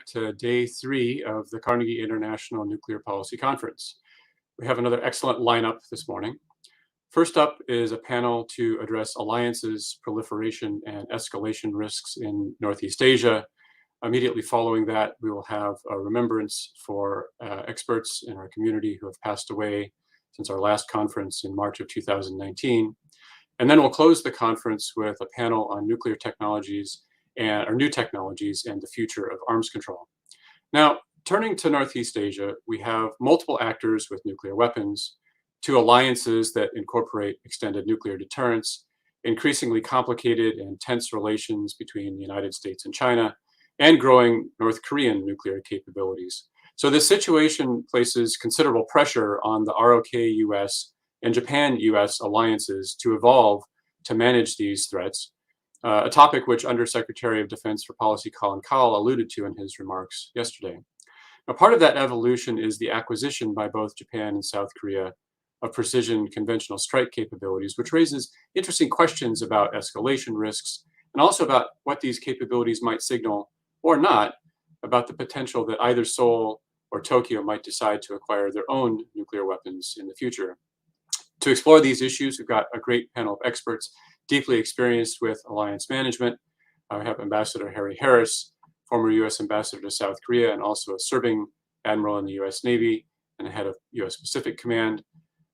to day 3 of the Carnegie International Nuclear Policy Conference. We have another excellent lineup this morning. First up is a panel to address alliances, proliferation, and escalation risks in Northeast Asia. Immediately following that, we will have a remembrance for experts in our community who have passed away since our last conference in March of 2019. And then we'll close the conference with a panel on nuclear technologies or new technologies and the future of arms control. Now, turning to Northeast Asia, we have multiple actors with nuclear weapons, 2 alliances that incorporate extended nuclear deterrence, increasingly complicated and tense relations between the United States and China, and growing North Korean nuclear capabilities. So this situation places considerable pressure on the ROK-US and Japan-US alliances to evolve to manage these threats, a topic which Undersecretary of Defense for Policy Colin Powell alluded to in his remarks yesterday. Now, part of that evolution is the acquisition by both Japan and South Korea of precision conventional strike capabilities, which raises interesting questions about escalation risks and also about what these capabilities might signal or not about the potential that either Seoul or Tokyo might decide to acquire their own nuclear weapons in the future. To explore these issues, we've got a great panel of experts deeply experienced with alliance management. We have Ambassador Harry Harris, former U.S. Ambassador to South Korea and also a serving admiral in the U.S. Navy and head of U.S. Pacific Command.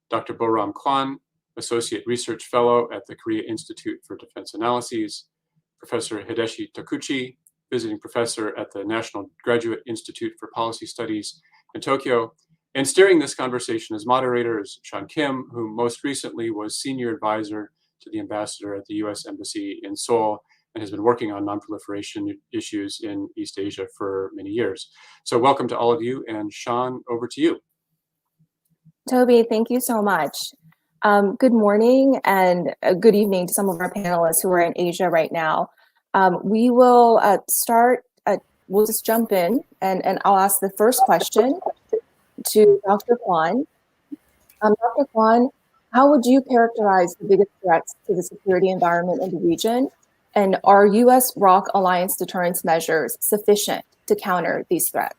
Dr. Bo-Ram Kwan, Associate Research Fellow at the Korea Institute for Defense Analyses. Professor Hideshi Takuchi, Visiting Professor at the National Graduate Institute for Policy Studies in Tokyo. And steering this conversation as moderator is Sean Kim, who most recently was Senior Advisor to the Ambassador at the U.S. Embassy in Seoul and has been working on nonproliferation issues in East Asia for many years. So welcome to all of you, and Sean, over to you. Toby, thank you so much. Good morning and good evening to some of our panelists who are in Asia right now. We will we'll just jump in and I'll ask the first question to Dr. Kwan. Dr. Kwan, how would you characterize the biggest threats to the security environment in the region? And are U.S.-ROK alliance deterrence measures sufficient to counter these threats?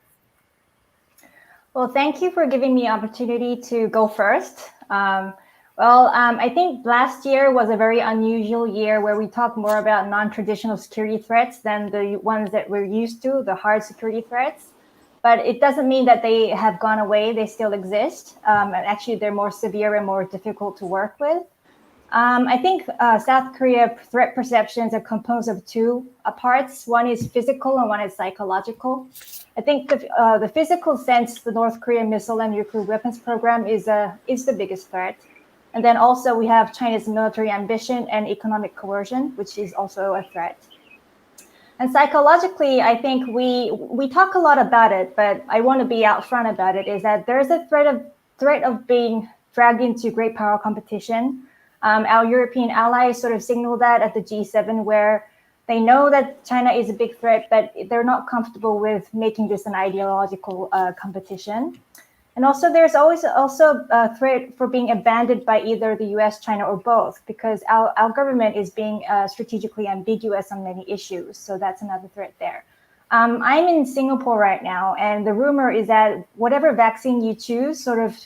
Well, thank you for giving me opportunity to go first. I think last year was a very unusual year where we talked more about non-traditional security threats than the ones that we're used to, the hard security threats. But it doesn't mean that they have gone away. They still exist. And actually, they're more severe and more difficult to work with. I think South Korea threat perceptions are composed of 2 parts. One is physical and one is psychological. I think the physical sense, the North Korean missile and nuclear weapons program is the biggest threat. And then also we have China's military ambition and economic coercion, which is also a threat. And psychologically, I think we talk a lot about it, but I want to be out front about it, is that there's a threat of being dragged into great power competition. Our European allies sort of signaled that at the G7, where they know that China is a big threat, but they're not comfortable with making this an ideological competition. And also, there's always also a threat for being abandoned by either the US, China, or both, because our government is being strategically ambiguous on many issues. So that's another threat there. I'm in Singapore right now, and the rumor is that whatever vaccine you choose sort of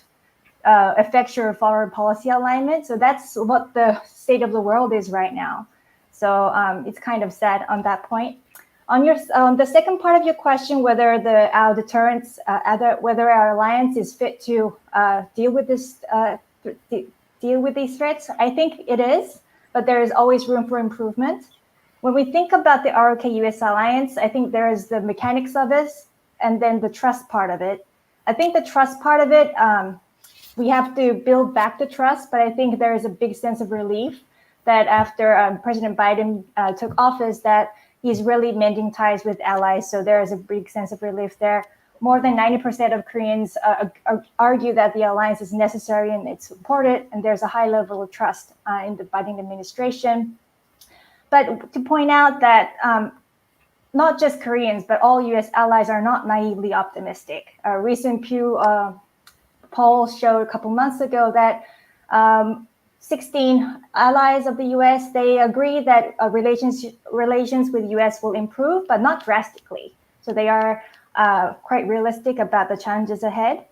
affects your foreign policy alignment. So that's what the state of the world is right now. So it's kind of sad on that point. On your the second part of your question, whether our deterrence, whether our alliance is fit to deal with these threats, I think it is, but there is always room for improvement. When we think about the ROK-US alliance, I think there is the mechanics of it, and then the trust part of it. I think the trust part of it, we have to build back the trust, but I think there is a big sense of relief that after President Biden took office, that he's really mending ties with allies. So there is a big sense of relief there. More than 90% of Koreans argue that the alliance is necessary and it's supported, and there's a high level of trust in the Biden administration. But to point out that not just Koreans, but all US allies are not naively optimistic. A recent Pew poll showed a couple months ago that 16 allies of the US, they agree that relations with US will improve, but not drastically. So they are quite realistic about the challenges ahead.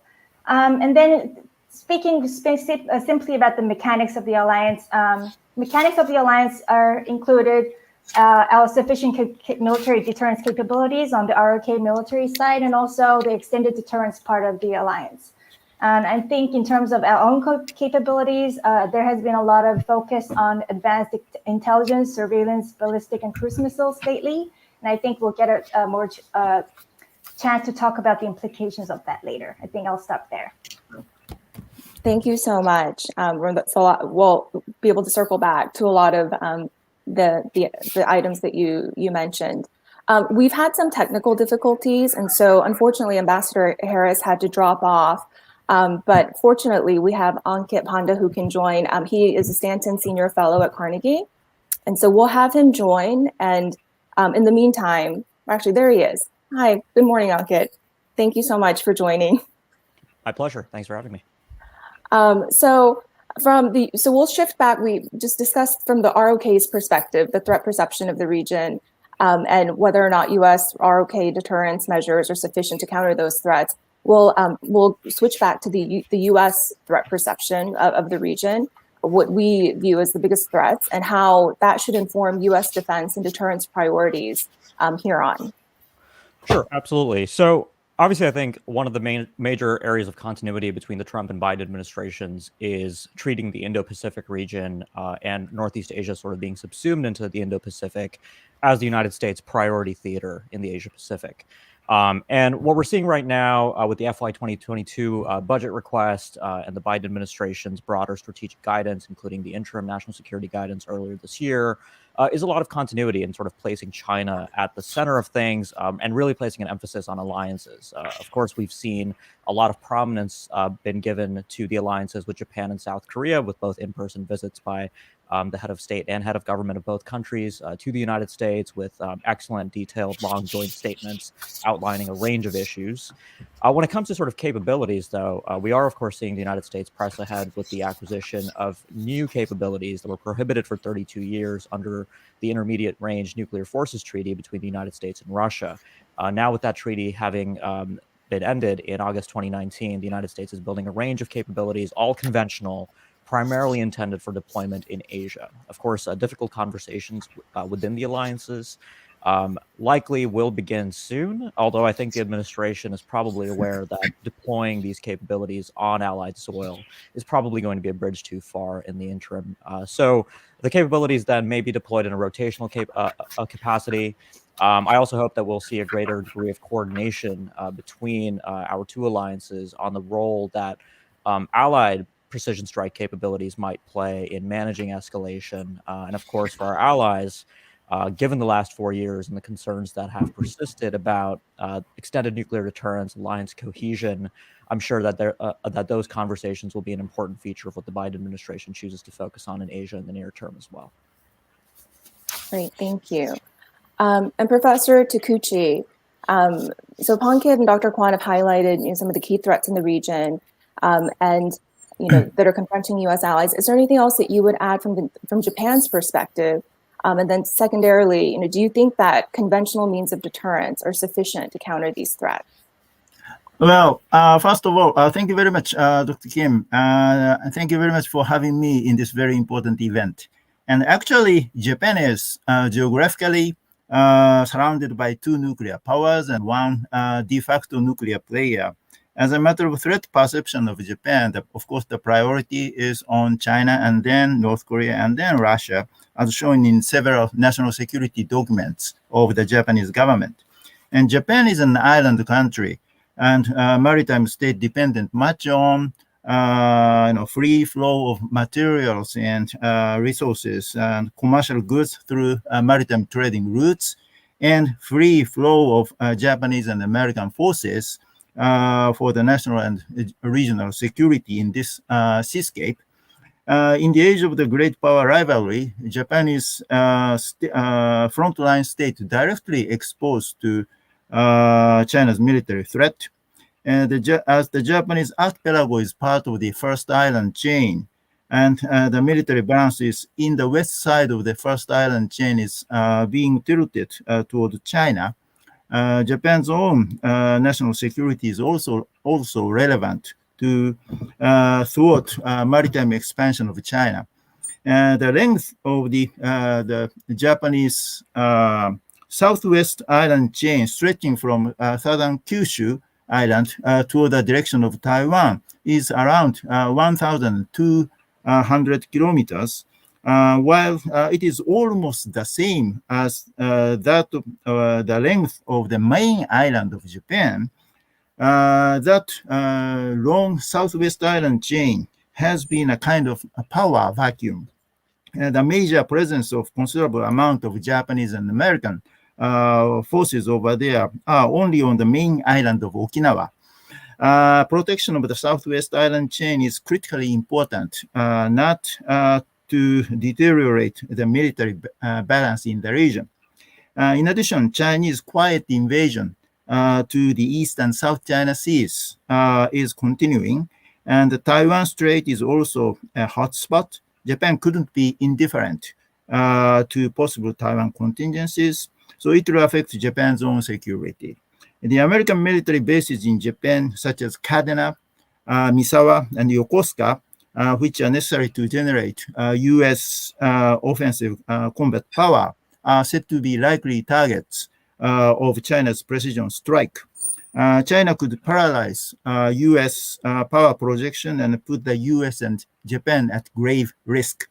And then speaking simply about the mechanics of the alliance, mechanics of the alliance are included our sufficient military deterrence capabilities on the ROK military side, and also the extended deterrence part of the alliance. And I think in terms of our own capabilities, there has been a lot of focus on advanced intelligence, surveillance, ballistic, and cruise missiles lately. And I think we'll get a more chance to talk about the implications of that later. I think I'll stop there. Thank you so much. That's a lot. We'll be able to circle back to a lot of the items that you mentioned. We've had some technical difficulties, and so unfortunately, Ambassador Harris had to drop off. But fortunately, we have Ankit Panda who can join. He is a Stanton Senior Fellow at Carnegie, and so we'll have him join. And in the meantime, actually, there he is. Hi, good morning, Ankit. Thank you so much for joining. My pleasure. Thanks for having me. So we'll shift back. We just discussed from the ROK's perspective, the threat perception of the region, and whether or not U.S. ROK deterrence measures are sufficient to counter those threats. We'll switch back to the U.S. threat perception of the region, what we view as the biggest threats, and how that should inform U.S. defense and deterrence priorities here on. Sure, absolutely. So obviously, I think one of the major areas of continuity between the Trump and Biden administrations is treating the Indo-Pacific region and Northeast Asia sort of being subsumed into the Indo-Pacific as the United States priority theater in the Asia-Pacific. And what we're seeing right now with the FY 2022 budget request and the Biden administration's broader strategic guidance, including the interim national security guidance earlier this year, is a lot of continuity in sort of placing China at the center of things and really placing an emphasis on alliances. Of course, we've seen a lot of prominence been given to the alliances with Japan and South Korea, with both in-person visits by the head of state and head of government of both countries to the United States, with excellent, detailed, long joint statements outlining a range of issues. When it comes to sort of capabilities, though, we are, of course, seeing the United States press ahead with the acquisition of new capabilities that were prohibited for 32 years under the Intermediate Range Nuclear Forces Treaty between the United States and Russia. Now, with that treaty having been ended in August 2019, the United States is building a range of capabilities, all conventional, primarily intended for deployment in Asia. Of course, difficult conversations within the alliances likely will begin soon, although I think the administration is probably aware that deploying these capabilities on Allied soil is probably going to be a bridge too far in the interim. So the capabilities then may be deployed in a rotational capacity. I also hope that we'll see a greater degree of coordination between our two alliances on the role that Allied precision strike capabilities might play in managing escalation. And of course, for our allies, given the last 4 years and the concerns that have persisted about extended nuclear deterrence, alliance cohesion, I'm sure that that those conversations will be an important feature of what the Biden administration chooses to focus on in Asia in the near term as well. Great, thank you. And Professor Takuchi, so Pankit and Dr. Kwan have highlighted some of the key threats in the region, and that are confronting U.S. allies. Is there anything else that you would add from Japan's perspective? And then secondarily, do you think that conventional means of deterrence are sufficient to counter these threats? Well, first of all, thank you very much, Dr. Kim. And thank you very much for having me in this very important event. And actually, Japan is geographically surrounded by two nuclear powers and one de facto nuclear player. As a matter of threat perception of Japan, of course, the priority is on China and then North Korea and then Russia, as shown in several national security documents of the Japanese government. And Japan is an island country and maritime state dependent much on free flow of materials and resources and commercial goods through maritime trading routes, and free flow of Japanese and American forces for the national and regional security in this seascape. In the age of the great power rivalry, Japan is frontline state directly exposed to China's military threat. And as the Japanese archipelago is part of the first island chain, and the military balance is in the west side of the first island chain is being tilted toward China, Japan's own national security is also relevant to thwart maritime expansion of China. The length of the Japanese southwest island chain stretching from southern Kyushu Island toward the direction of Taiwan is around 1,200 kilometers, while it is almost the same as that of the length of the main island of Japan. That long southwest island chain has been a kind of a power vacuum. The major presence of considerable amount of Japanese and American forces over there are only on the main island of Okinawa. Protection of the southwest island chain is critically important, not to deteriorate the military balance in the region. In addition, Chinese quiet invasion to the East and South China Seas is continuing, and the Taiwan Strait is also a hotspot. Japan couldn't be indifferent to possible Taiwan contingencies, so it will affect Japan's own security. The American military bases in Japan, such as Kadena, Misawa, and Yokosuka, which are necessary to generate U.S. offensive combat power, are said to be likely targets of China's precision strike. China could paralyze U.S. power projection and put the U.S. and Japan at grave risk.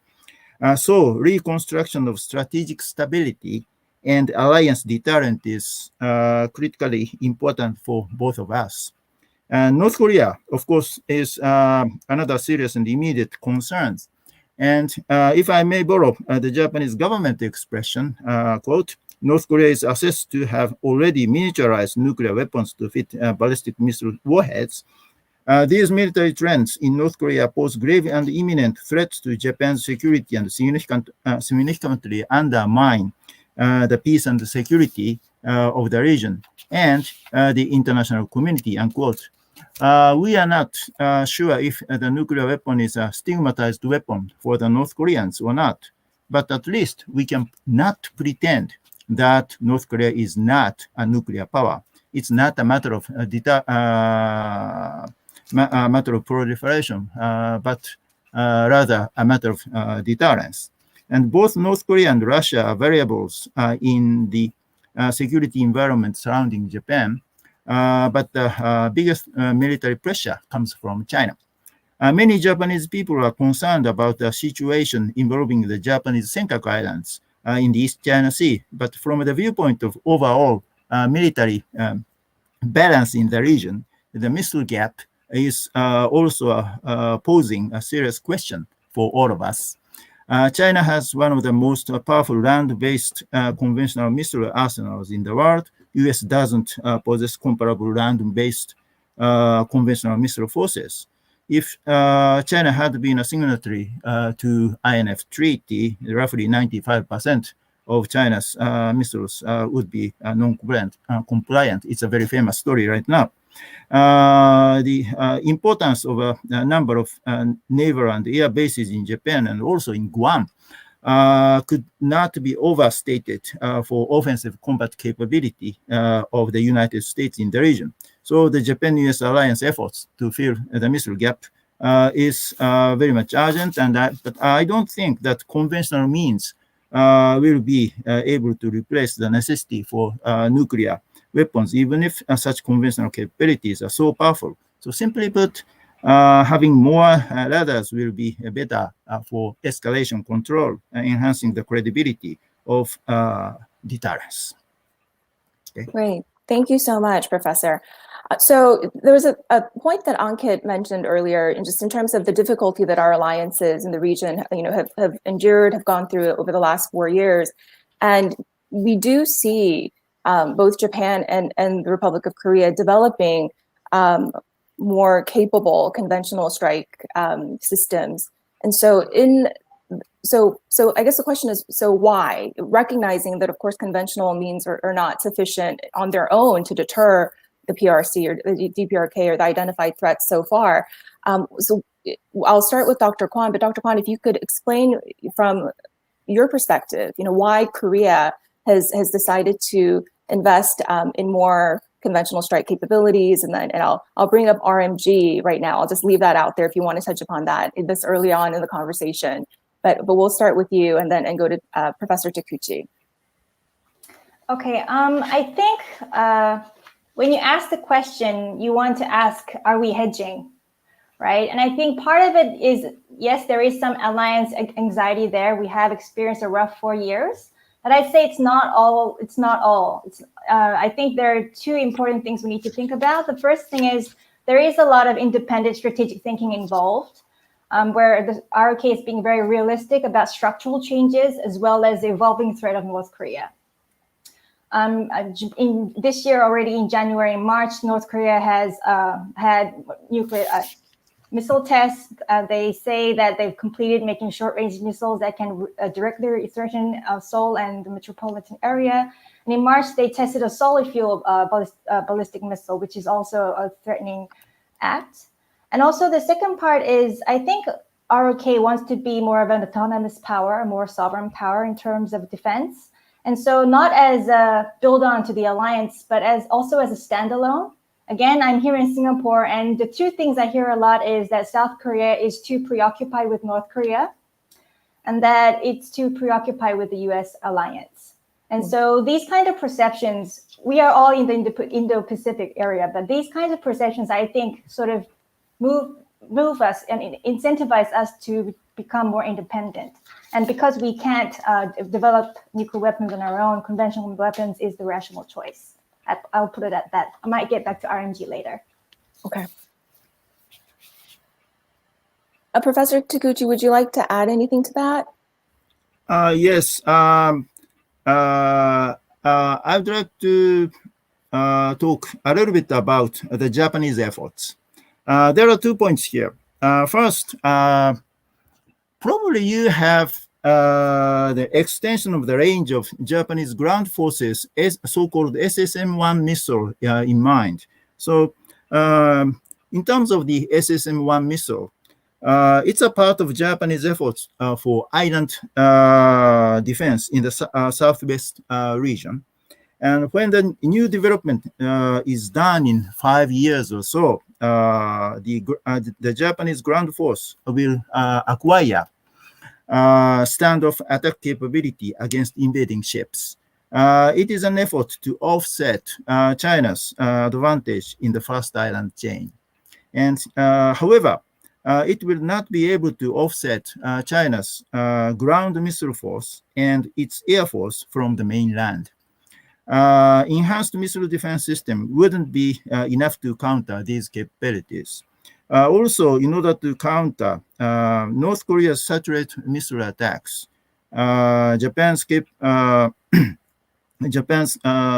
So reconstruction of strategic stability and alliance deterrent is critically important for both of us. North Korea, of course, is another serious and immediate concern. And if I may borrow the Japanese government expression, quote, North Korea is assessed to have already miniaturized nuclear weapons to fit ballistic missile warheads. These military trends in North Korea pose grave and imminent threats to Japan's security and significantly undermine the peace and the security of the region and the international community, unquote. We are not sure if the nuclear weapon is a stigmatized weapon for the North Koreans or not, but at least we can not pretend that North Korea is not a nuclear power. It's not a matter of matter of proliferation, but rather a matter of deterrence. And both North Korea and Russia are variables in the security environment surrounding Japan, but the biggest military pressure comes from China. Many Japanese people are concerned about the situation involving the Japanese Senkaku Islands in the East China Sea, but from the viewpoint of overall military balance in the region, the missile gap is also posing a serious question for all of us. China has one of the most powerful land-based conventional missile arsenals in the world. US doesn't possess comparable land-based conventional missile forces. If China had been a signatory to INF Treaty, roughly 95% of China's missiles would be non-compliant. It's a very famous story right now. The importance of a number of naval and air bases in Japan and also in Guam could not be overstated for offensive combat capability of the United States in the region. So the Japan-US alliance efforts to fill the missile gap is very much urgent, but I don't think that conventional means will be able to replace the necessity for nuclear weapons, even if such conventional capabilities are so powerful. So simply put, having more radars will be better for escalation control, enhancing the credibility of deterrence. Okay. Great. Thank you so much, Professor. So there was a point that Ankit mentioned earlier, and just in terms of the difficulty that our alliances in the region, have endured, have gone through over the last 4 years, and we do see both Japan and the Republic of Korea developing more capable conventional strike systems, and so I guess the question is, so why? Recognizing that, of course, conventional means are not sufficient on their own to deter the PRC or the DPRK or the identified threats so far. So I'll start with Dr. Kwon, but Dr. Kwon, if you could explain from your perspective, why Korea has decided to invest in more conventional strike capabilities, and I'll bring up RMG right now. I'll just leave that out there if you want to touch upon that this early on in the conversation. But we'll start with you and go to Professor Takuchi. Okay, I think when you ask the question, you want to ask, are we hedging, right? And I think part of it is, yes, there is some alliance anxiety there. We have experienced a rough 4 years, but I'd say it's not all. I think there are two important things we need to think about. The first thing is there is a lot of independent strategic thinking involved, where the ROK is being very realistic about structural changes as well as the evolving threat of North Korea. In this year, already in January and March, North Korea has had nuclear missile tests. They say that they've completed making short-range missiles that can directly threaten Seoul and the metropolitan area. And in March, they tested a solid fuel ballistic missile, which is also a threatening act. And also the second part is, I think ROK wants to be more of an autonomous power, a more sovereign power in terms of defense. And so not as a build-on to the alliance, but also as a standalone. Again, I'm here in Singapore, and the two things I hear a lot is that South Korea is too preoccupied with North Korea, and that it's too preoccupied with the US alliance. And so these kind of perceptions, we are all in the Indo-Pacific area, but these kinds of perceptions, I think, sort of move us and incentivize us to become more independent. And because we can't develop nuclear weapons on our own, conventional weapons is the rational choice. I'll put it at that. I might get back to RMG later. Okay. Professor Takuchi, would you like to add anything to that? Yes. I'd like to talk a little bit about the Japanese efforts. There are 2 points here. First, probably you have the extension of the range of Japanese ground forces, so-called SSM-1 missile in mind. So in terms of the SSM-1 missile, it's a part of Japanese efforts for island defense in the southwest region. And when the new development is done in 5 years or so, the Japanese ground force will acquire standoff attack capability against invading ships. It is an effort to offset China's advantage in the first island chain. And however, it will not be able to offset China's ground missile force and its air force from the mainland. Enhanced missile defense system wouldn't be enough to counter these capabilities. Also, in order to counter North Korea's satellite missile attacks, Japan's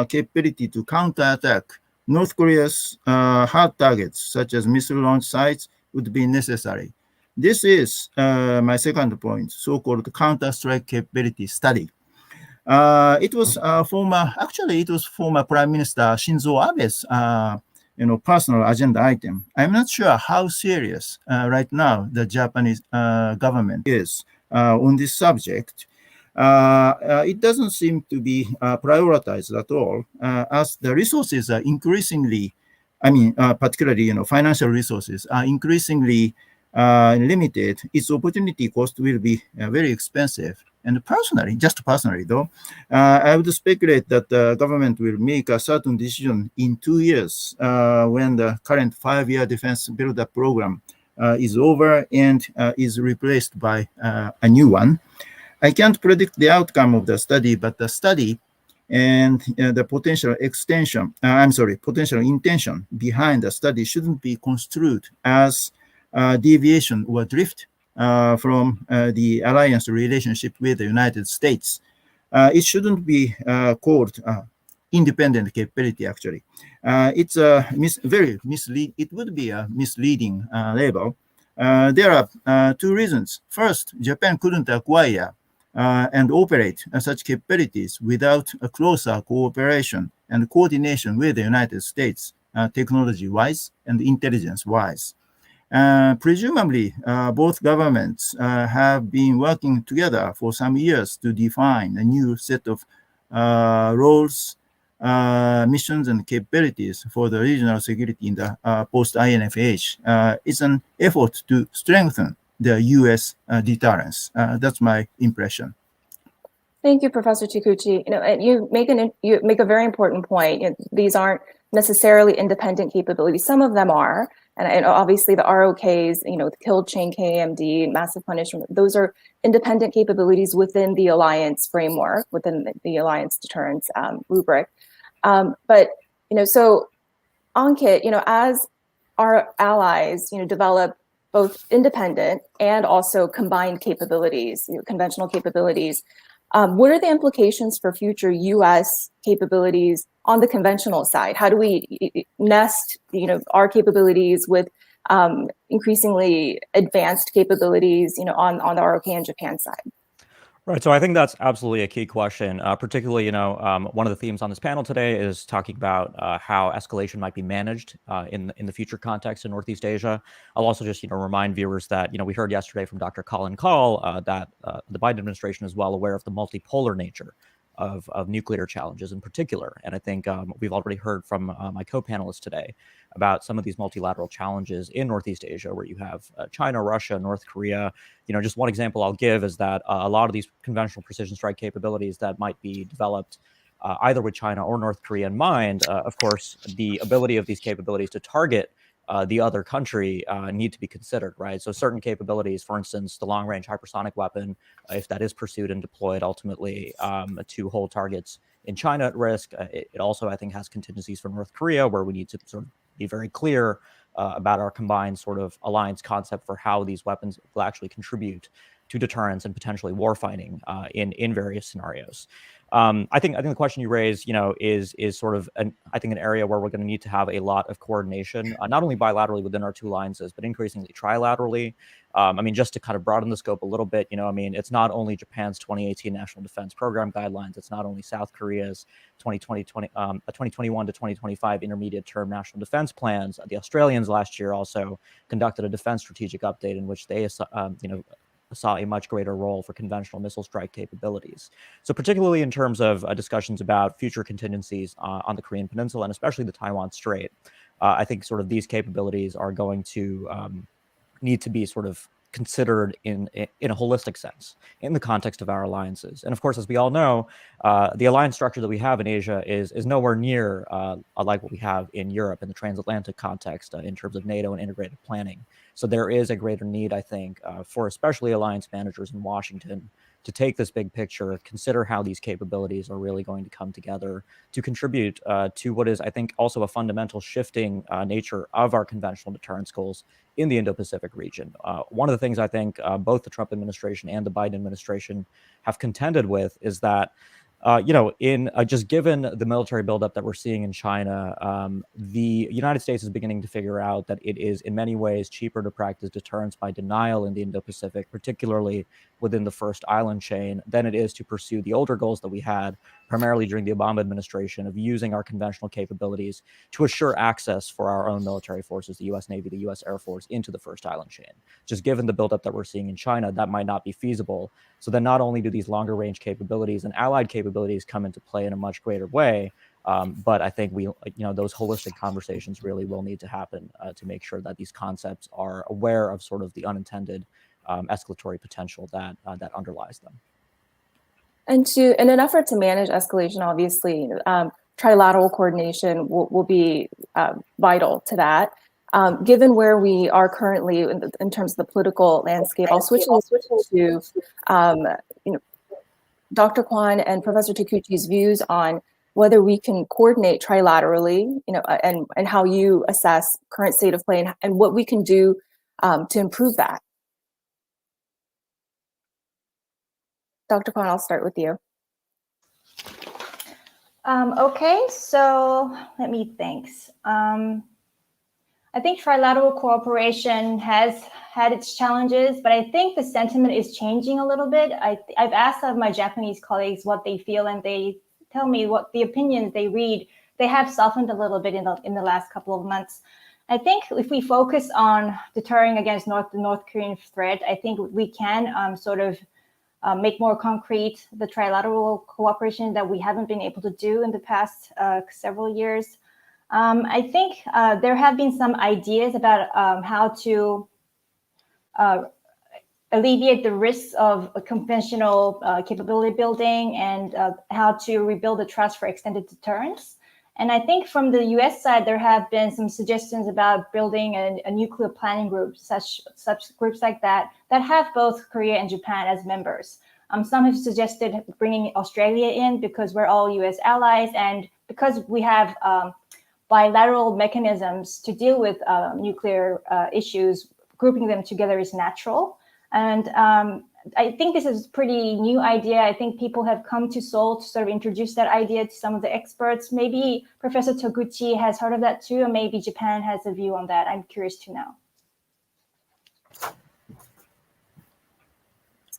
capability to counterattack North Korea's hard targets, such as missile launch sites, would be necessary. This is my second point, so-called counter-strike capability study. It was former Prime Minister Shinzo Abe's personal agenda item. I'm not sure how serious right now the Japanese government is on this subject. It doesn't seem to be prioritized at all, as the resources are increasingly, particularly financial resources are increasingly limited. Its opportunity cost will be very expensive. And just personally though, I would speculate that the government will make a certain decision in 2 years when the current 5-year defense build-up program is over and is replaced by a new one. I can't predict the outcome of the study, but the study and the potential intention behind the study shouldn't be construed as deviation or drift from the alliance relationship with the United States. It shouldn't be called independent capability, actually. It's very misleading. It would be a misleading label. There are 2 reasons. First, Japan couldn't acquire and operate such capabilities without a closer cooperation and coordination with the United States, technology-wise and intelligence-wise. Presumably, both governments have been working together for some years to define a new set of roles missions and capabilities for the regional security in the post-INFH is an effort to strengthen the U.S. Deterrence. That's my impression. Thank you, Professor Kikuchi. And you make a very important point. These aren't necessarily independent capabilities. Some of them are, and obviously the ROKs, the killed chain KMD, massive punishment. Those are independent capabilities within the alliance framework, within the alliance deterrence rubric. But so Ankit, as our allies, develop both independent and also combined capabilities, conventional capabilities. What are the implications for future U.S. capabilities on the conventional side? How do we nest, our capabilities with increasingly advanced capabilities, on the ROK and Japan side? Right. So I think that's absolutely a key question. Particularly, one of the themes on this panel today is talking about how escalation might be managed in the future context in Northeast Asia. I'll also just, remind viewers that, we heard yesterday from Dr. Colin Kahl that the Biden administration is well aware of the multipolar nature of nuclear challenges in particular. And I think we've already heard from my co-panelists today about some of these multilateral challenges in Northeast Asia, where you have China, Russia, North Korea. Just one example I'll give is that a lot of these conventional precision strike capabilities that might be developed either with China or North Korea in mind, of course, the ability of these capabilities to target the other country need to be considered, right? So certain capabilities, for instance, the long-range hypersonic weapon, if that is pursued and deployed ultimately to hold targets in China at risk, it also, I think, has contingencies for North Korea, where we need to sort of be very clear about our combined sort of alliance concept for how these weapons will actually contribute to deterrence and potentially warfighting in various scenarios. I think the question you raise, is sort of an area where we're going to need to have a lot of coordination, not only bilaterally within our two alliances, but increasingly trilaterally. Just to kind of broaden the scope a little bit, it's not only Japan's 2018 National Defense Program guidelines, it's not only South Korea's 2021 to 2025 intermediate term national defense plans. The Australians last year also conducted a defense strategic update in which they, saw a much greater role for conventional missile strike capabilities. So particularly in terms of discussions about future contingencies on the Korean Peninsula and especially the Taiwan Strait, I think sort of these capabilities are going to need to be sort of considered in a holistic sense in the context of our alliances. And of course, as we all know, the alliance structure that we have in Asia is nowhere near like what we have in Europe in the transatlantic context in terms of NATO and integrated planning. So there is a greater need, I think, for especially alliance managers in Washington to take this big picture, consider how these capabilities are really going to come together to contribute to what is, I think, also a fundamental shifting nature of our conventional deterrence goals in the Indo-Pacific region. One of the things I think both the Trump administration and the Biden administration have contended with is that just given the military buildup that we're seeing in China, the United States is beginning to figure out that it is in many ways cheaper to practice deterrence by denial in the Indo-Pacific, particularly within the first island chain, than it is to pursue the older goals that we had, primarily during the Obama administration, of using our conventional capabilities to assure access for our own military forces, the U.S. Navy, the U.S. Air Force, into the first island chain. Just given the buildup that we're seeing in China, that might not be feasible. So then not only do these longer range capabilities and allied capabilities come into play in a much greater way, but I think those holistic conversations really will need to happen to make sure that these concepts are aware of sort of the unintended escalatory potential that underlies them. And in an effort to manage escalation, obviously, trilateral coordination will be vital to that. Given where we are currently in terms of the political landscape, I'll switch to Dr. Kwan and Professor Takuchi's views on whether we can coordinate trilaterally, and how you assess current state of play and what we can do to improve that. Dr. Kwan, I'll start with you. Okay, so let me think. I think trilateral cooperation has had its challenges, but I think the sentiment is changing a little bit. I've asked some of my Japanese colleagues what they feel, and they tell me what the opinions they read. They have softened a little bit in the last couple of months. I think if we focus on deterring against the North Korean threat, I think we can sort of make more concrete the trilateral cooperation that we haven't been able to do in the past several years. I think there have been some ideas about how to alleviate the risks of conventional capability building and how to rebuild the trust for extended deterrence. And I think from the US side, there have been some suggestions about building a nuclear planning group, such groups like that have both Korea and Japan as members. Some have suggested bringing Australia in because we're all US allies, and because we have bilateral mechanisms to deal with nuclear issues, grouping them together is natural. And I think this is a pretty new idea. I think people have come to Seoul to sort of introduce that idea to some of the experts. Maybe Professor Toguchi has heard of that too, or maybe Japan has a view on that. I'm curious to know.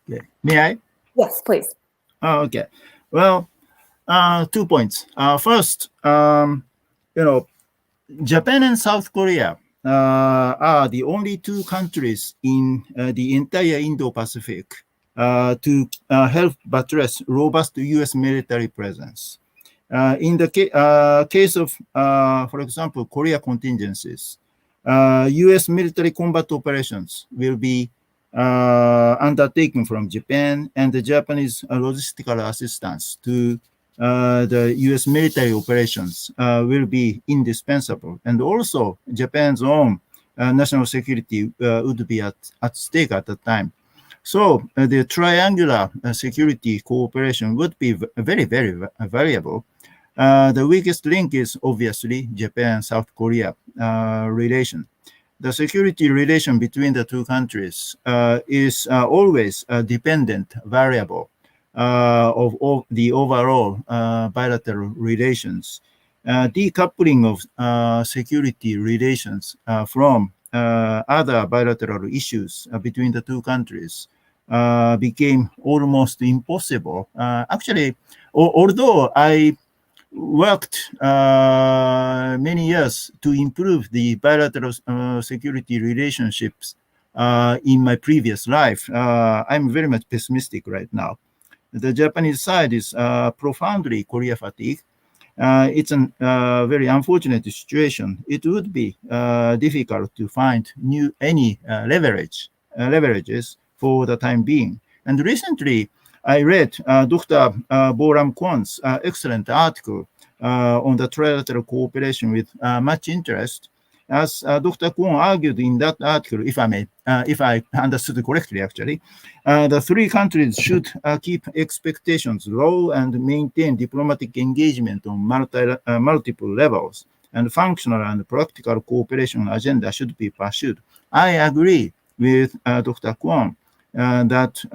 Okay. May I? Yes, please. Oh, okay. Well, 2 points. First, Japan and South Korea are the only two countries in the entire Indo-Pacific to help buttress robust U.S. military presence. In the case of, for example, Korea contingencies, U.S. military combat operations will be undertaken from Japan, and the Japanese logistical assistance to the U.S. military operations will be indispensable. And also, Japan's own national security would be at stake at the time. So the triangular security cooperation would be very, very valuable. The weakest link is obviously Japan-South Korea relation. The security relation between the two countries is always a dependent variable of the overall bilateral relations. Decoupling of security relations from other bilateral issues between the two countries became almost impossible. Actually, although I worked many years to improve the bilateral security relationships in my previous life, I'm very much pessimistic right now. The Japanese side is profoundly Korea fatigue. It's a very unfortunate situation. It would be difficult to find any leverages for the time being. And recently, I read Dr. Boram Kwon's excellent article on the trilateral cooperation with much interest. As Dr. Kwon argued in that article, if I understood correctly, actually, the three countries should keep expectations low and maintain diplomatic engagement on multiple levels, and functional and practical cooperation agenda should be pursued. I agree with Dr. Kwon that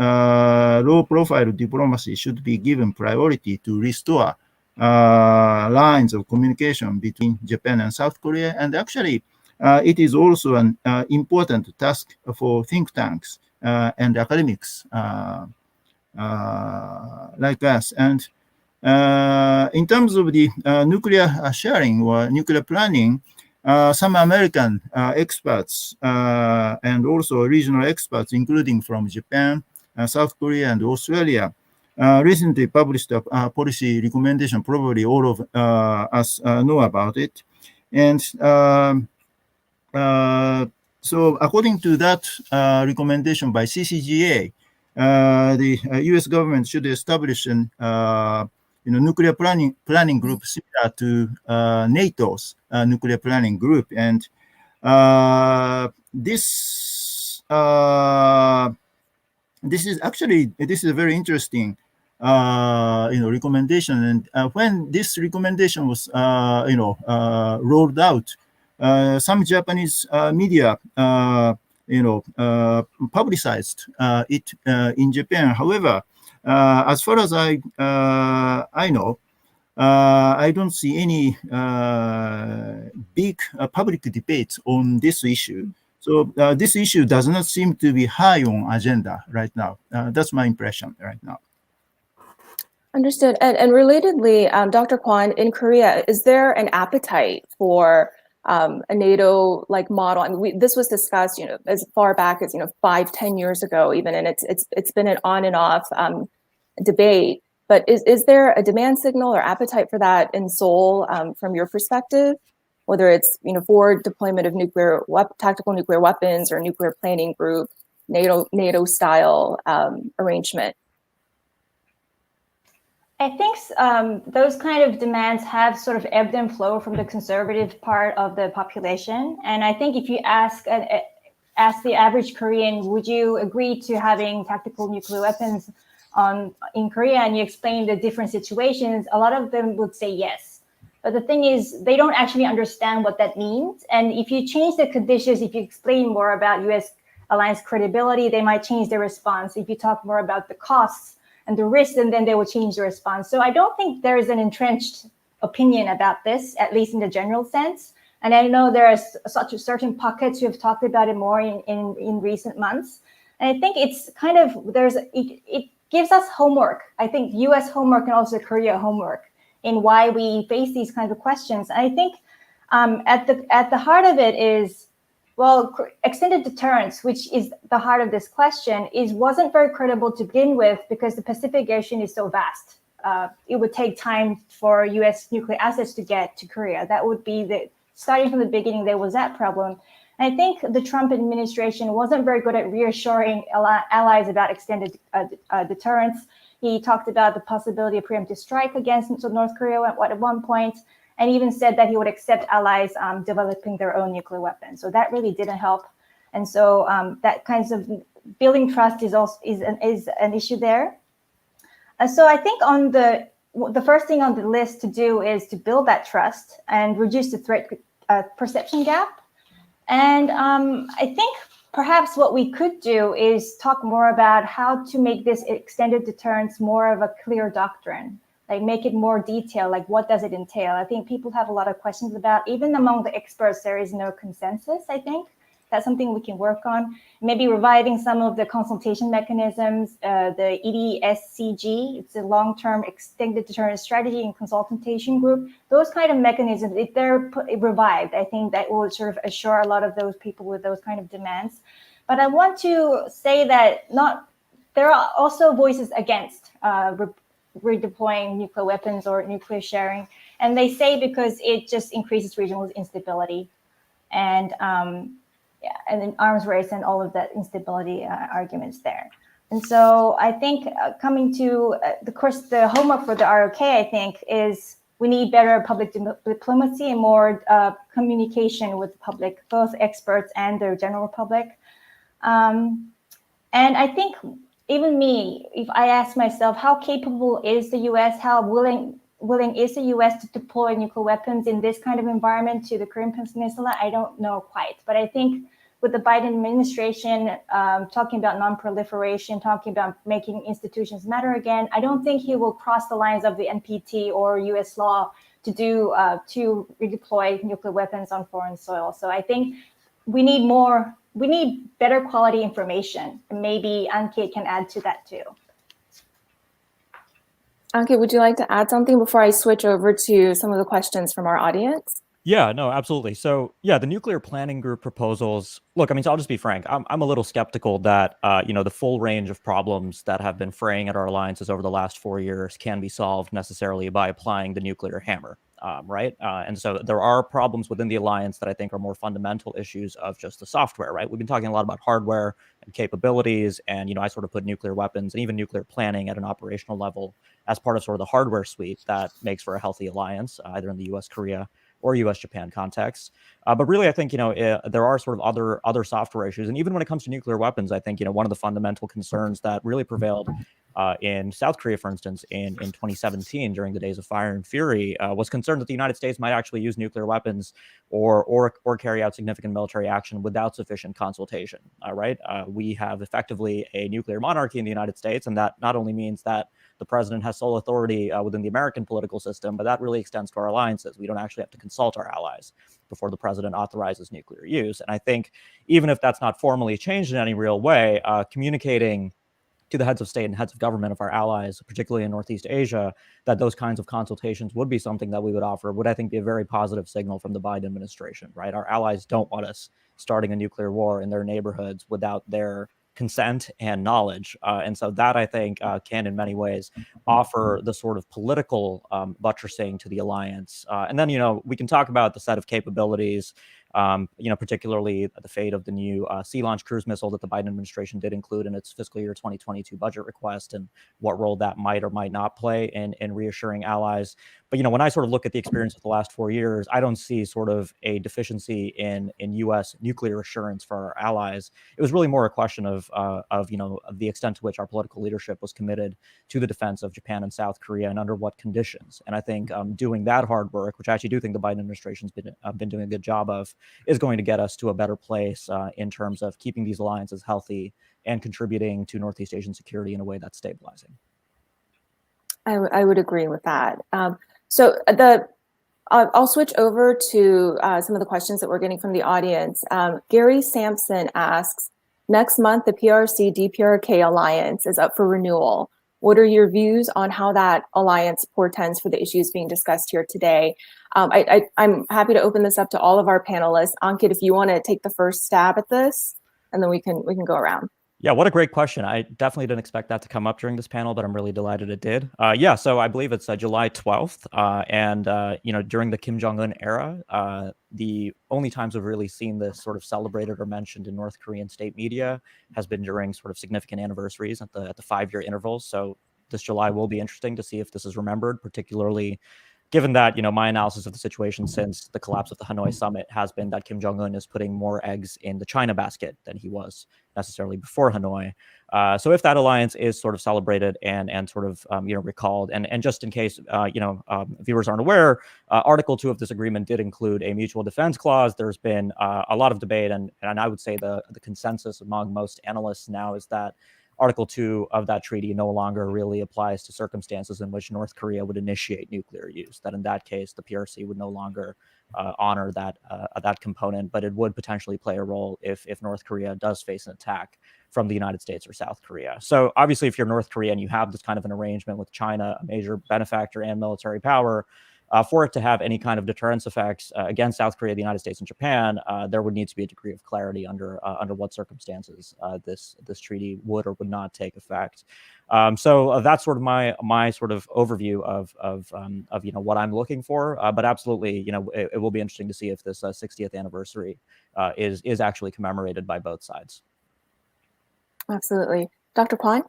low-profile diplomacy should be given priority to restore lines of communication between Japan and South Korea. And actually, it is also an important task for think tanks and academics like us. And in terms of the nuclear sharing or nuclear planning, some American experts and also regional experts, including from Japan, South Korea, and Australia, recently published a policy recommendation. Probably all of us know about it. And so according to that recommendation by CCGA, the US government should establish an nuclear planning group similar to NATO's nuclear planning group. And this is a very interesting recommendation. And when this recommendation was rolled out, some Japanese media publicized it in Japan. However, as far as I know, I don't see any big public debates on this issue. So this issue does not seem to be high on agenda right now. That's my impression right now. Understood. And relatedly, Dr. Kwon, in Korea, is there an appetite for a NATO-like model. I mean, this was discussed, as far back as 5-10 years ago, even, and it's been an on and off debate. But is there a demand signal or appetite for that in Seoul from your perspective, whether it's for deployment of tactical nuclear weapons or nuclear planning group, NATO style arrangement? I think those kind of demands have sort of ebbed and flowed from the conservative part of the population. And I think if you ask the average Korean, would you agree to having tactical nuclear weapons in Korea, and you explain the different situations, a lot of them would say yes. But the thing is, they don't actually understand what that means. And if you change the conditions, if you explain more about U.S. alliance credibility, they might change their response. If you talk more about the costs and the risks, and then they will change the response. So I don't think there is an entrenched opinion about this, at least in the general sense. And I know there are such a certain pockets who have talked about it more in recent months. And I think it's kind of, it gives us homework. I think US homework and also Korea homework in why we face these kinds of questions. And I think at the heart of it is, well, extended deterrence, which is the heart of this question, wasn't very credible to begin with because the Pacific Ocean is so vast. It would take time for US nuclear assets to get to Korea. That would be starting from the beginning, there was that problem. And I think the Trump administration wasn't very good at reassuring allies about extended deterrence. He talked about the possibility of preemptive strike against North Korea at one point, and even said that he would accept allies developing their own nuclear weapons. So that really didn't help. And so that kinds of building trust is an issue there. So I think the first thing on the list to do is to build that trust and reduce the threat perception gap. And I think perhaps what we could do is talk more about how to make this extended deterrence more of a clear doctrine, like make it more detailed, like what does it entail? I think people have a lot of questions about, even among the experts, there is no consensus, I think. That's something we can work on. Maybe reviving some of the consultation mechanisms, the EDSCG, it's a long-term extended deterrence strategy and consultation group. Those kind of mechanisms, if they're revived, I think that will sort of assure a lot of those people with those kind of demands. But I want to say that there are also voices against redeploying nuclear weapons or nuclear sharing. And they say because it just increases regional instability. And and then arms race and all of that instability arguments there. And so I think coming to, of course, the homework for the ROK, I think, is we need better public diplomacy and more communication with the public, both experts and the general public. And I think even me, if I ask myself, how capable is the US, how willing is the US to deploy nuclear weapons in this kind of environment to the Korean Peninsula? I don't know quite, but I think with the Biden administration talking about non-proliferation, talking about making institutions matter again, I don't think he will cross the lines of the NPT or US law to redeploy nuclear weapons on foreign soil. So I think we need better quality information. And maybe Anke can add to that too. Anke, would you like to add something before I switch over to some of the questions from our audience? Yeah, no, absolutely. So yeah, the nuclear planning group proposals, look, I mean, so I'll just be frank. I'm a little skeptical that, the full range of problems that have been fraying at our alliances over the last 4 years can be solved necessarily by applying the nuclear hammer, right? And so there are problems within the alliance that I think are more fundamental issues of just the software, right? We've been talking a lot about hardware and capabilities, and, I sort of put nuclear weapons and even nuclear planning at an operational level as part of sort of the hardware suite that makes for a healthy alliance, either in the US-Korea or US-Japan context. But really, I think, there are sort of other software issues. And even when it comes to nuclear weapons, I think, one of the fundamental concerns that really prevailed in South Korea, for instance, in 2017, during the days of fire and fury, was concerned that the United States might actually use nuclear weapons or carry out significant military action without sufficient consultation, right? We have effectively a nuclear monarchy in the United States, and that not only means that the president has sole authority within the American political system, but that really extends to our alliances. We don't actually have to consult our allies before the president authorizes nuclear use. And I think even if that's not formally changed in any real way, communicating to the heads of state and heads of government of our allies, particularly in Northeast Asia, that those kinds of consultations would be something that we would offer, would I think be a very positive signal from the Biden administration, right? Our allies don't want us starting a nuclear war in their neighborhoods without their consent and knowledge. And so that I think can in many ways offer the sort of political buttressing to the alliance. And then, we can talk about the set of capabilities, particularly the fate of the new sea launch cruise missile that the Biden administration did include in its fiscal year 2022 budget request, and what role that might or might not play in reassuring allies. But when I sort of look at the experience of the last 4 years, I don't see sort of a deficiency in U.S. nuclear assurance for our allies. It was really more a question of the extent to which our political leadership was committed to the defense of Japan and South Korea, and under what conditions. And I think doing that hard work, which I actually do think the Biden administration's been doing a good job of, is going to get us to a better place in terms of keeping these alliances healthy and contributing to Northeast Asian security in a way that's stabilizing. I would agree with that. So I'll switch over to some of the questions that we're getting from the audience. Gary Sampson asks, next month, the PRC-DPRK alliance is up for renewal. What are your views on how that alliance portends for the issues being discussed here today? I'm happy to open this up to all of our panelists. Ankit, if you want to take the first stab at this, and then we can go around. Yeah, what a great question. I definitely didn't expect that to come up during this panel, but I'm really delighted it did. So I believe it's July 12th. During the Kim Jong-un era, the only times we've really seen this sort of celebrated or mentioned in North Korean state media has been during sort of significant anniversaries at the 5-year intervals. So this July will be interesting to see if this is remembered, particularly given that, my analysis of the situation since the collapse of the Hanoi summit has been that Kim Jong-un is putting more eggs in the China basket than he was necessarily before Hanoi. So if that alliance is sort of celebrated and sort of, recalled, and just in case, viewers aren't aware, Article 2 of this agreement did include a mutual defense clause. There's been a lot of debate, and I would say the consensus among most analysts now is that Article 2 of that treaty no longer really applies to circumstances in which North Korea would initiate nuclear use. That in that case, the PRC would no longer honor that component, but it would potentially play a role if North Korea does face an attack from the United States or South Korea. So obviously, if you're North Korea and you have this kind of an arrangement with China, a major benefactor and military power, for it to have any kind of deterrence effects against South Korea, the United States, and Japan, there would need to be a degree of clarity under what circumstances this treaty would or would not take effect. So that's sort of my sort of overview of what I'm looking for. But absolutely, it will be interesting to see if this 60th anniversary is actually commemorated by both sides. Absolutely, Dr. Kwan.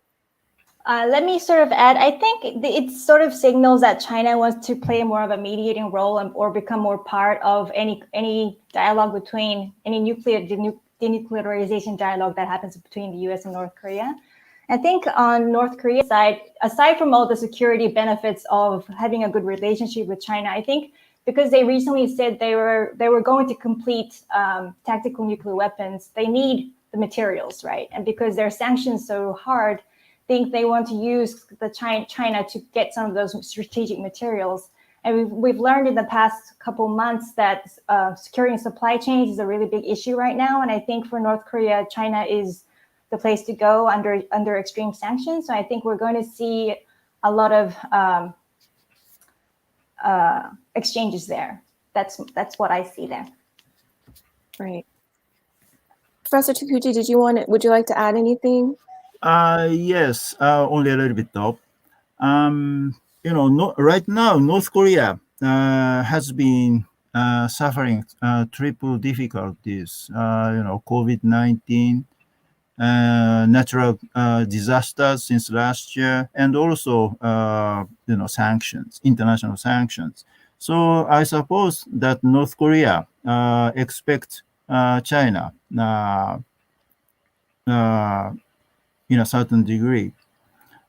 Let me sort of add, I think it sort of signals that China wants to play more of a mediating role or become more part of any dialogue between any nuclear denuclearization dialogue that happens between the US and North Korea. I think on North Korea's side, aside from all the security benefits of having a good relationship with China, I think because they recently said they were going to complete tactical nuclear weapons, they need the materials, right? And because their sanctions so hard, think they want to use the China to get some of those strategic materials. And we've learned in the past couple months that securing supply chains is a really big issue right now. And I think for North Korea, China is the place to go under extreme sanctions. So I think we're going to see a lot of exchanges there. That's what I see there. Right. Professor Takuchi, would you like to add anything? Yes, only a little bit though. Right now, North Korea has been suffering triple difficulties. COVID-19, natural disasters since last year, and also sanctions, international sanctions. So I suppose that North Korea expects China in a certain degree.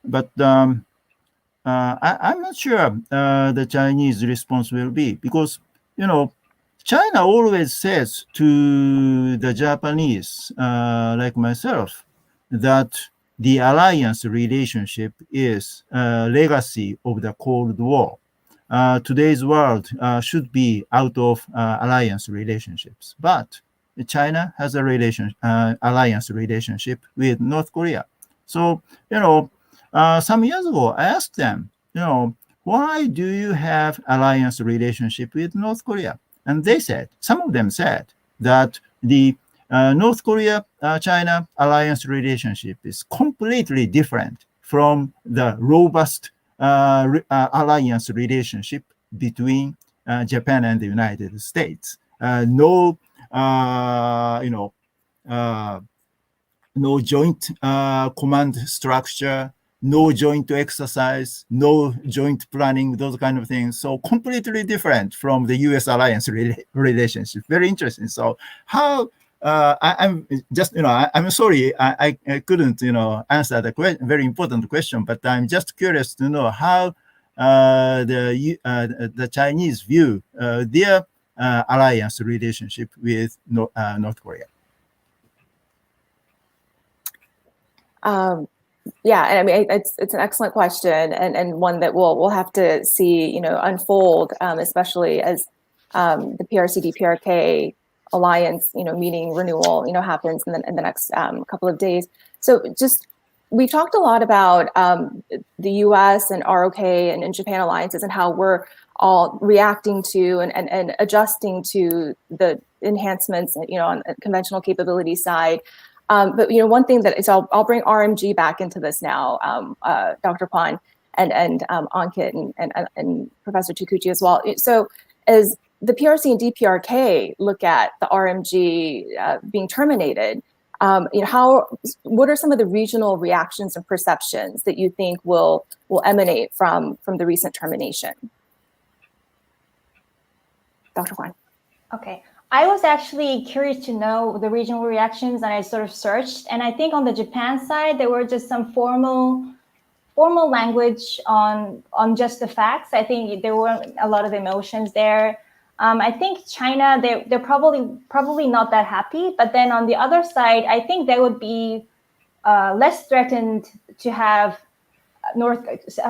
But I'm not sure the Chinese response will be, because, China always says to the Japanese, like myself, that the alliance relationship is a legacy of the Cold War. Today's world should be out of alliance relationships. But China has a alliance relationship with North Korea. So, some years ago, I asked them, why do you have alliance relationship with North Korea? And they said, some of them said that the North Korea-China alliance relationship is completely different from the robust alliance relationship between Japan and the United States. No joint command structure, no joint exercise, no joint planning, those kind of things. So completely different from the U.S. alliance relationship. Very interesting. So how I'm just, I'm sorry, I couldn't, answer the very important question, but I'm just curious to know how the Chinese view their alliance relationship with North Korea. Yeah, and I mean it's an excellent question, and one that we'll have to see unfold, especially as the PRC-DPRK alliance meeting renewal happens in the next couple of days. So we talked a lot about the U.S. and ROK and Japan alliances and how we're all reacting to and adjusting to the enhancements on the conventional capability side. But one thing that is, I'll bring RMG back into this now, Dr. Kwan and Ankit and Professor Takuchi as well. So as the PRC and DPRK look at the RMG being terminated, what are some of the regional reactions and perceptions that you think will emanate from the recent termination? Dr. Kwan. Okay. I was actually curious to know the regional reactions, and I sort of searched. And I think on the Japan side, there were just some formal language on just the facts. I think there were a lot of emotions there. I think China, they're probably not that happy. But then on the other side, I think they would be less threatened to have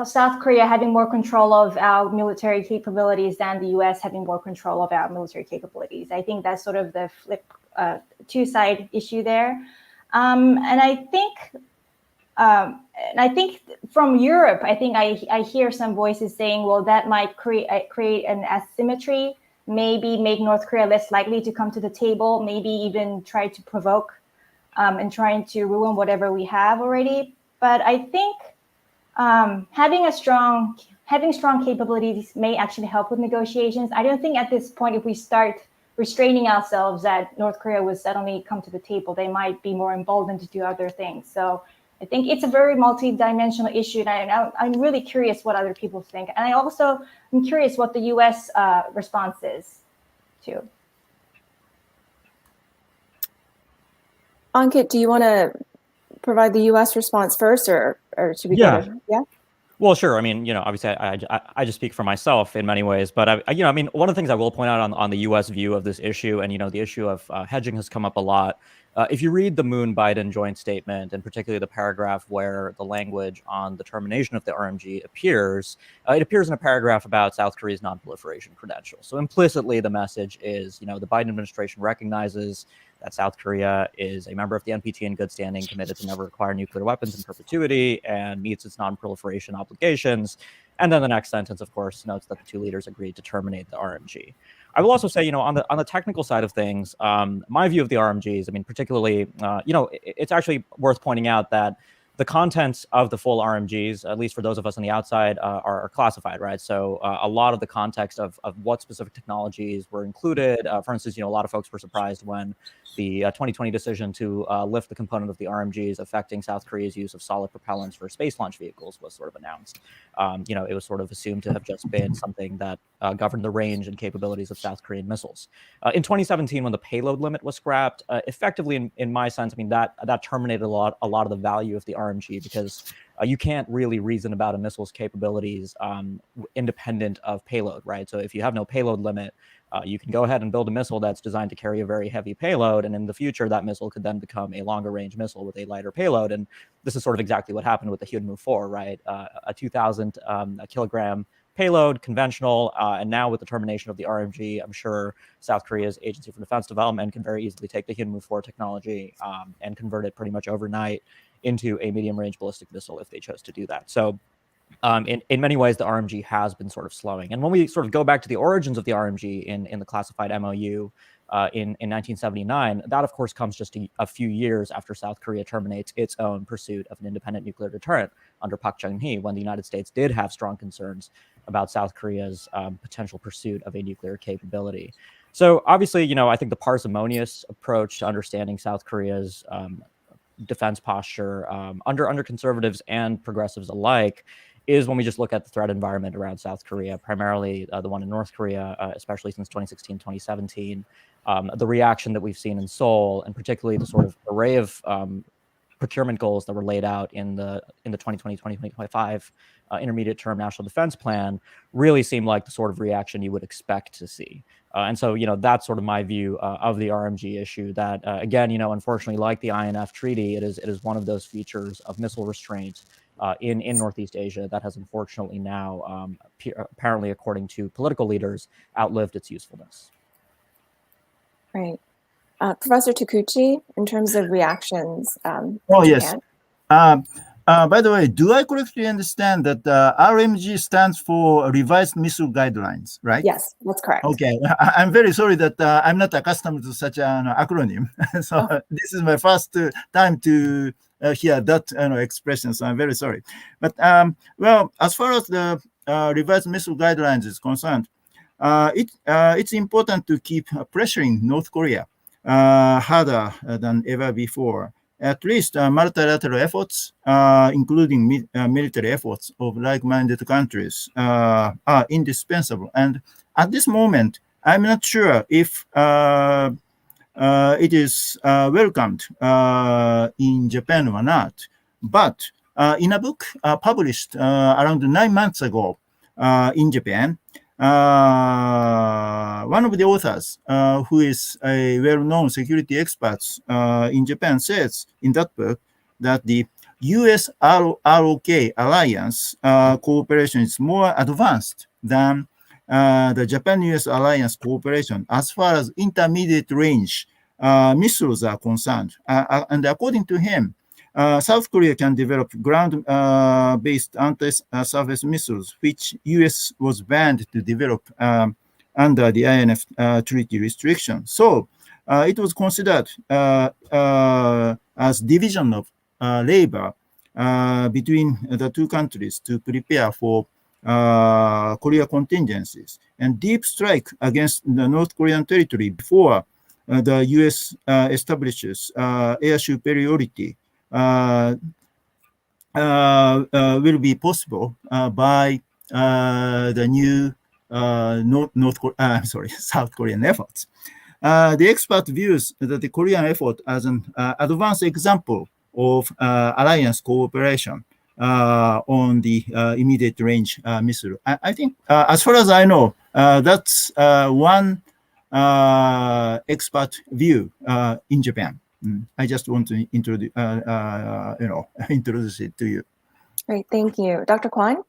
South Korea having more control of our military capabilities than the U.S. having more control of our military capabilities. I think that's sort of the flip, two-side issue there. And I think from Europe, I think I hear some voices saying, well, that might create an asymmetry, maybe make North Korea less likely to come to the table, maybe even try to provoke and trying to ruin whatever we have already. But I think having strong capabilities may actually help with negotiations. I don't think at this point, if we start restraining ourselves, that North Korea would suddenly come to the table. They might be more emboldened to do other things. So I think it's a very multi-dimensional issue, and I'm really curious what other people think. And I also am curious what the U.S. Response is too. Ankit, do you want to provide the U.S. response first, or should we go to, yeah? Well, sure. I mean, obviously, I just speak for myself in many ways, but I mean, one of the things I will point out on the U.S. view of this issue, and the issue of hedging has come up a lot. If you read the Moon-Biden joint statement, and particularly the paragraph where the language on the termination of the RMG appears, it appears in a paragraph about South Korea's non-proliferation credentials. So implicitly, the message is, the Biden administration recognizes that South Korea is a member of the NPT in good standing, committed to never acquire nuclear weapons in perpetuity, and meets its non-proliferation obligations. And then the next sentence, of course, notes that the two leaders agreed to terminate the RMG. I will also say, on the technical side of things, my view of the RMGs, I mean, particularly, it's actually worth pointing out that the contents of the full RMGs, at least for those of us on the outside, are classified, right? So a lot of the context of what specific technologies were included, for instance, a lot of folks were surprised when the 2020 decision to lift the component of the RMGs affecting South Korea's use of solid propellants for space launch vehicles was sort of announced. It was sort of assumed to have just been something that governed the range and capabilities of South Korean missiles. In 2017, when the payload limit was scrapped, effectively, in my sense, I mean, that terminated a lot of the value of the RMG, because you can't really reason about a missile's capabilities independent of payload, right? So if you have no payload limit, you can go ahead and build a missile that's designed to carry a very heavy payload, and in the future, that missile could then become a longer range missile with a lighter payload. And this is sort of exactly what happened with the Hyunmoo 4, right? A 2,000 kilogram payload, conventional, and now with the termination of the RMG, I'm sure South Korea's Agency for Defense Development can very easily take the Hyunwoo-4 technology and convert it pretty much overnight into a medium-range ballistic missile if they chose to do that. So in many ways, the RMG has been sort of slowing. And when we sort of go back to the origins of the RMG in the classified MOU in 1979, that of course comes just a few years after South Korea terminates its own pursuit of an independent nuclear deterrent under Park Chung-hee, when the United States did have strong concerns about South Korea's potential pursuit of a nuclear capability. So obviously, I think the parsimonious approach to understanding South Korea's defense posture under conservatives and progressives alike is when we just look at the threat environment around South Korea, primarily the one in North Korea, especially since 2016, 2017, the reaction that we've seen in Seoul, and particularly the sort of array of procurement goals that were laid out in the 2020-2025 intermediate term national defense plan really seem like the sort of reaction you would expect to see. And so, that's sort of my view of the RMG issue, that, again, unfortunately, like the INF treaty, it is one of those features of missile restraint in Northeast Asia that has unfortunately now, apparently according to political leaders, outlived its usefulness. Right. Professor Takuchi, in terms of reactions from yes. Japan. By the way, do I correctly understand that RMG stands for Revised Missile Guidelines, right? Yes, that's correct. Okay, I'm very sorry that I'm not accustomed to such an acronym. So this is my first time to hear that expression, so I'm very sorry. But well, as far as the Revised Missile Guidelines is concerned, it's important to keep pressuring North Korea harder than ever before. At least multilateral efforts, including military efforts of like-minded countries, are indispensable. And at this moment, I'm not sure if it is welcomed in Japan or not. But in a book published around 9 months ago in Japan, one of the authors, who is a well-known security expert in Japan, says in that book that the US-ROK alliance cooperation is more advanced than the Japan-US alliance cooperation as far as intermediate range missiles are concerned. And according to him, South Korea can develop ground-based anti-surface missiles, which US was banned to develop under the INF treaty restriction. So it was considered as division of labor between the two countries to prepare for Korea contingencies and deep strike against the North Korean territory before the US establishes air superiority will be possible by the new South Korean efforts. The expert views that the Korean effort as an advanced example of alliance cooperation on the immediate range missile. I think, as far as I know, that's one expert view in Japan. I just want to introduce it to you. Great, thank you. Dr. Kwan?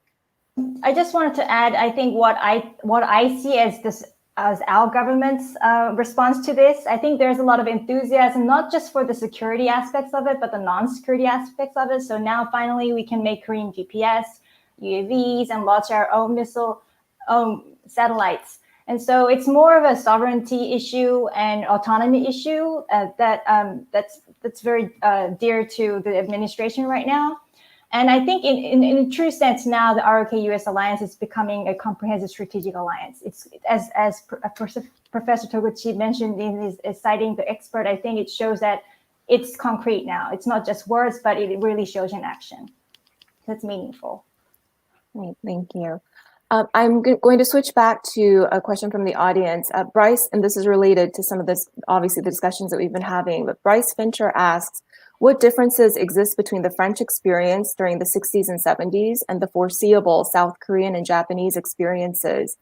I just wanted to add, I think what I see as our government's response to this, I think there's a lot of enthusiasm, not just for the security aspects of it, but the non-security aspects of it. So now finally we can make Korean GPS, UAVs, and launch our own missile satellites. And so it's more of a sovereignty issue and autonomy issue that's very dear to the administration right now. And I think in a true sense now, the ROK-US alliance is becoming a comprehensive strategic alliance. It's as Professor Toguchi mentioned in his citing the expert, I think it shows that it's concrete now. It's not just words, but it really shows in action. That's meaningful. Great, thank you. I'm going to switch back to a question from the audience. Bryce, and this is related to some of this, obviously the discussions that we've been having, but Bryce Fincher asks, what differences exist between the French experience during the 60s and 70s and the foreseeable South Korean and Japanese experiences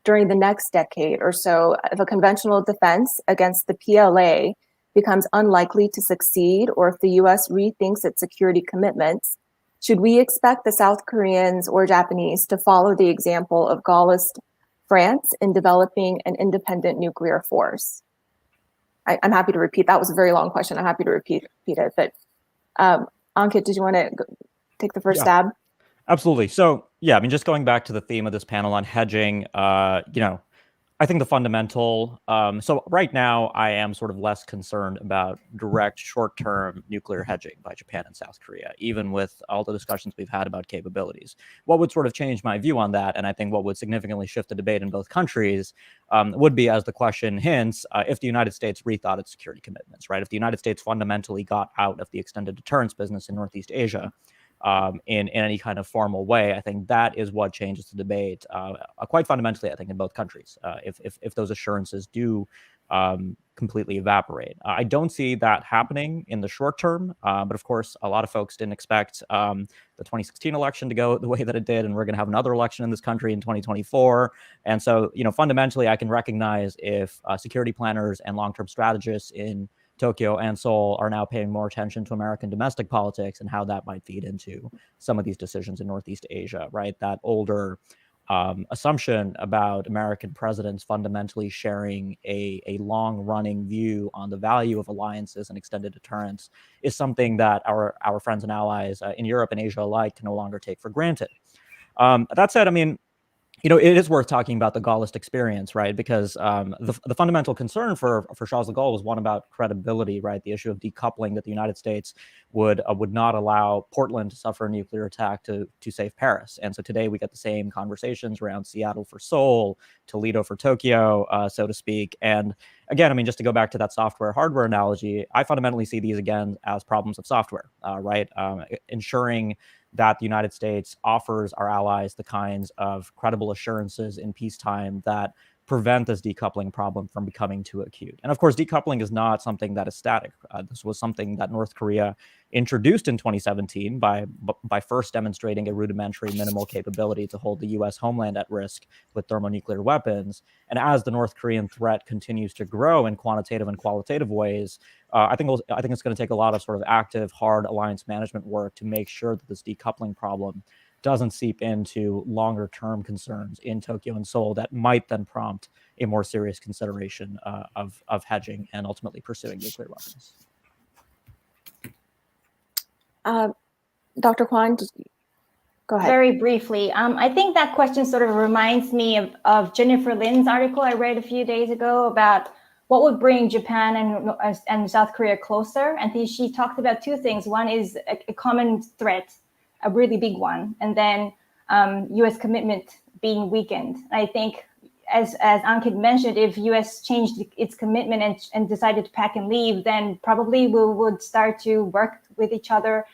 during the next decade or so if a conventional defense against the PLA becomes unlikely to succeed, or if the US rethinks its security commitments should we expect the South Koreans or Japanese to follow the example of Gaullist France in developing an independent nuclear force? I'm happy to repeat. That was a very long question. I'm happy to repeat it. But Ankit, did you want to take the first stab? Absolutely. So, yeah, I mean, just going back to the theme of this panel on hedging, I think the fundamental, so right now I am sort of less concerned about direct short-term nuclear hedging by Japan and South Korea, even with all the discussions we've had about capabilities. What would sort of change my view on that, and I think what would significantly shift the debate in both countries, would be, as the question hints, if the United States rethought its security commitments, right? If the United States fundamentally got out of the extended deterrence business in Northeast Asia, in any kind of formal way, I think that is what changes the debate quite fundamentally, I think, in both countries, if those assurances do completely evaporate. I don't see that happening in the short term, but of course, a lot of folks didn't expect the 2016 election to go the way that it did, and we're going to have another election in this country in 2024. And so, fundamentally, I can recognize if security planners and long-term strategists in Tokyo and Seoul are now paying more attention to American domestic politics and how that might feed into some of these decisions in Northeast Asia, right? That older assumption about American presidents fundamentally sharing a long-running view on the value of alliances and extended deterrence is something that our friends and allies in Europe and Asia alike can no longer take for granted. That said, I mean, it is worth talking about the Gaullist experience, right? Because the fundamental concern for Charles de Gaulle was one about credibility, right? The issue of decoupling, that the United States would not allow Portland to suffer a nuclear attack to save Paris. And so today we get the same conversations around Seattle for Seoul, Toledo for Tokyo, so to speak. And again, I mean, just to go back to that software-hardware analogy, I fundamentally see these again as problems of software, right? Ensuring that the United States offers our allies the kinds of credible assurances in peacetime that prevent this decoupling problem from becoming too acute. And of course, decoupling is not something that is static. This was something that North Korea introduced in 2017 by first demonstrating a rudimentary minimal capability to hold the US homeland at risk with thermonuclear weapons. And as the North Korean threat continues to grow in quantitative and qualitative ways, I think it's going to take a lot of sort of active, hard alliance management work to make sure that this decoupling problem doesn't seep into longer-term concerns in Tokyo and Seoul that might then prompt a more serious consideration of hedging and ultimately pursuing nuclear weapons. Dr. Kwan, go ahead. Very briefly, I think that question sort of reminds me of Jennifer Lin's article I read a few days ago about what would bring Japan and South Korea closer. And she talked about two things. One is a common threat, a really big one, and then U.S. commitment being weakened. I think, as Ankit mentioned, if U.S. changed its commitment and decided to pack and leave, then probably we would start to work with each other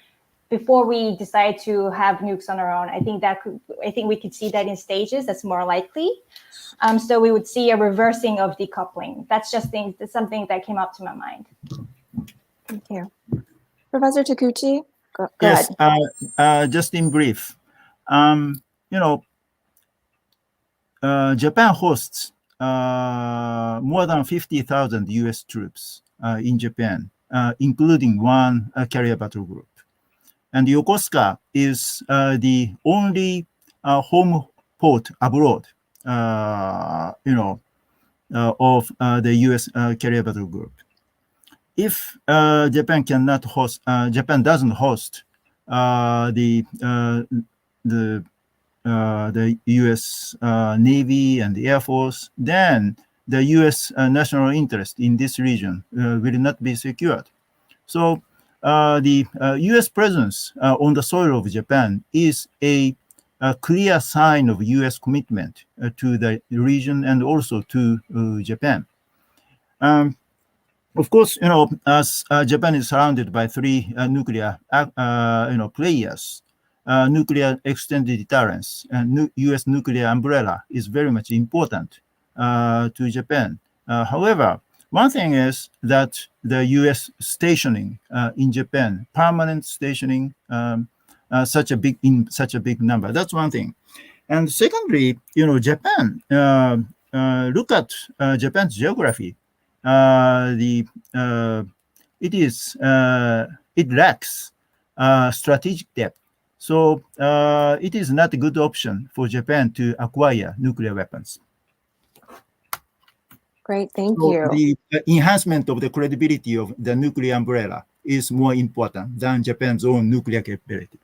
before we decide to have nukes on our own. I think we could see that in stages. That's more likely. So we would see a reversing of decoupling. That's something that came up to my mind. Thank you. Professor Takuchi, go yes, ahead. Just in brief, Japan hosts more than 50,000 US troops in Japan, including one carrier battle group. And Yokosuka is the only home port abroad, of the U.S. carrier battle group. If Japan doesn't host the U.S. Navy and the Air Force, then the U.S. national interest in this region will not be secured. So the U.S. presence on the soil of Japan is a clear sign of U.S. commitment to the region and also to Japan. Of course, as Japan is surrounded by three nuclear players, nuclear extended deterrence and U.S. nuclear umbrella is very much important to Japan. However, one thing is that the U.S. stationing in Japan, permanent stationing, such a big number. That's one thing. And secondly, Japan. Look at Japan's geography. It lacks strategic depth. So it is not a good option for Japan to acquire nuclear weapons. Great, thank So you. the enhancement of the credibility of the nuclear umbrella is more important than Japan's own nuclear capability.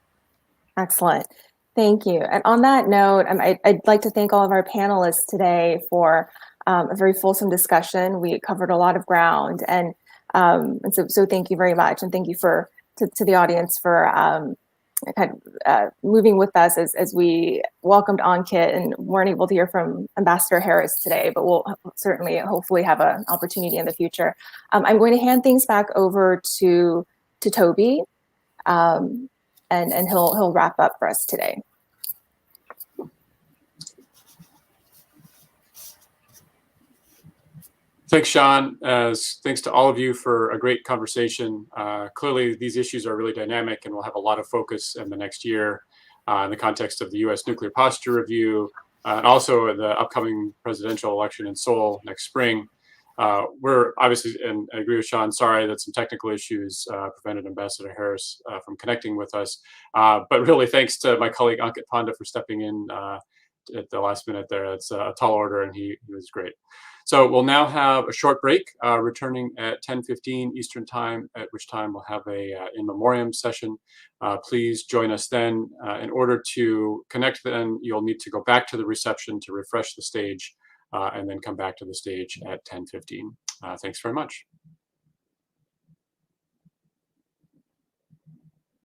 Excellent. Thank you. And on that note, I'd like to thank all of our panelists today for a very fulsome discussion. We covered a lot of ground, and so thank you very much, and thank you to the audience for moving with us as we welcomed Ankit and weren't able to hear from Ambassador Harris today, but we'll certainly hopefully have an opportunity in the future. I'm going to hand things back over to Toby. And he'll wrap up for us today. Thanks, Sean. Thanks to all of you for a great conversation. Clearly, these issues are really dynamic, and we'll have a lot of focus in the next year in the context of the U.S. nuclear posture review, and also the upcoming presidential election in Seoul next spring. We're obviously, and I agree with Sean, sorry that some technical issues prevented Ambassador Harris from connecting with us. But really, thanks to my colleague Ankit Panda for stepping in at the last minute there. It's a tall order, and he was great. So we'll now have a short break, returning at 10:15 Eastern Time, at which time we'll have a in memoriam session. Please join us then. In order to connect then, you'll need to go back to the reception to refresh the stage, and then come back to the stage at 10:15. Thanks very much.